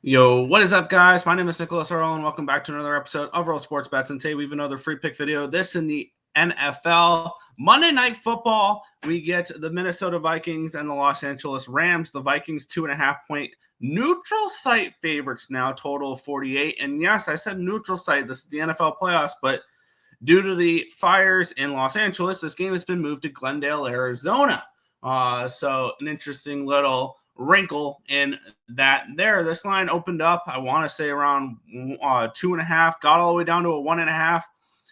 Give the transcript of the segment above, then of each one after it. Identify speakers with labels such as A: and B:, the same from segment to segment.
A: Yo, what is up, guys? My name is Nicholas Earle, and welcome back to another episode of Earle Sports Bets. And today we have another free pick video. This in the NFL Monday Night Football. We get the Minnesota Vikings and the Los Angeles Rams. The Vikings 2.5-point neutral site favorites now, total of 48. And yes, I said neutral site. This is the NFL playoffs, but due to the fires in Los Angeles, this game has been moved to Glendale, Arizona. So an interesting little wrinkle in that there. This line opened up, I want to say around 2.5, got all the way down to a 1.5,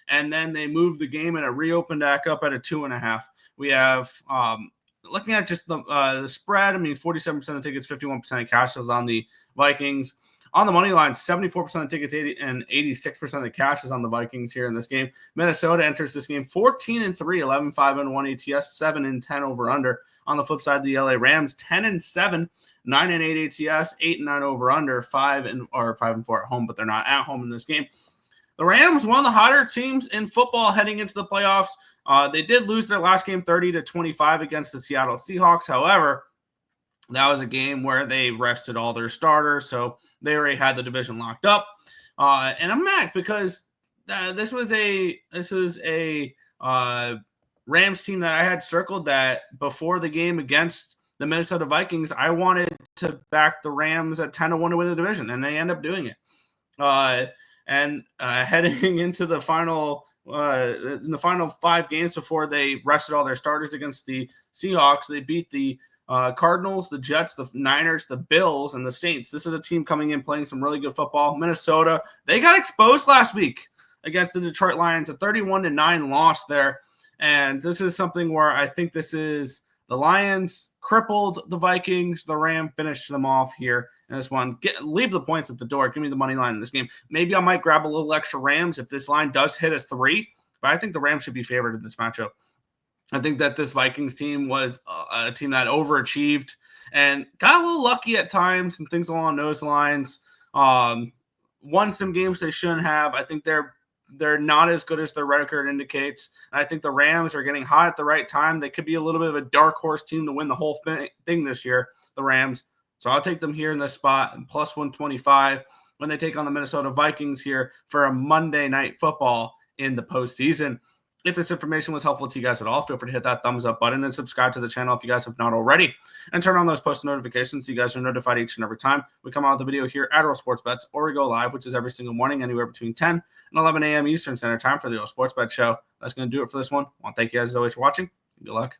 A: and then they moved the game and it reopened back up at a 2.5. We have looking at just the spread. I mean, 47% of tickets, 51% of cash is on the Vikings. On the money line, 74% of tickets, 80 and 86% of the cash is on the Vikings here in this game. Minnesota enters this game 14-3, 11-5-1 ATS, 7-10 over under. On the flip side, the LA Rams 10-7, 9-8 ATS, 8-9 over under, 5-4 at home, but they're not at home in this game. The Rams, one of the hotter teams in football heading into the playoffs. They did lose their last game 30-25 against the Seattle Seahawks. However, that was a game where they rested all their starters, so they already had the division locked up. And I'm mad because this was a Rams team that I had circled that before the game against the Minnesota Vikings, I wanted to back the Rams at 10-1 to win the division, and they end up doing it. Heading into the final in the final 5 games before they rested all their starters against the Seahawks, they beat the Cardinals, the Jets, the Niners, the Bills, and the Saints. This is a team coming in playing some really good football. Minnesota, they got exposed last week against the Detroit Lions, a 31-9 loss there. And this is something where I think this is the Lions crippled the Vikings. The Rams finished them off here in this one. Leave the points at the door. Give me the money line in this game. Maybe I might grab a little extra Rams if this line does hit a 3, but I think the Rams should be favored in this matchup. I think that this Vikings team was a team that overachieved and got a little lucky at times and things along those lines. Won some games they shouldn't have. I think they're not as good as their record indicates. And I think the Rams are getting hot at the right time. They could be a little bit of a dark horse team to win the whole thing this year, the Rams. So I'll take them here in this spot, plus 125 when they take on the Minnesota Vikings here for a Monday Night Football in the postseason. If this information was helpful to you guys at all, feel free to hit that thumbs up button and subscribe to the channel if you guys have not already. And turn on those post notifications so you guys are notified each and every time we come out with a video here at Earle Sports Bets, or we go live, which is every single morning, anywhere between 10 and 11 a.m. Eastern Standard Time for the Earle Sports Bet Show. That's going to do it for this one. I want to thank you guys as always for watching. Good luck.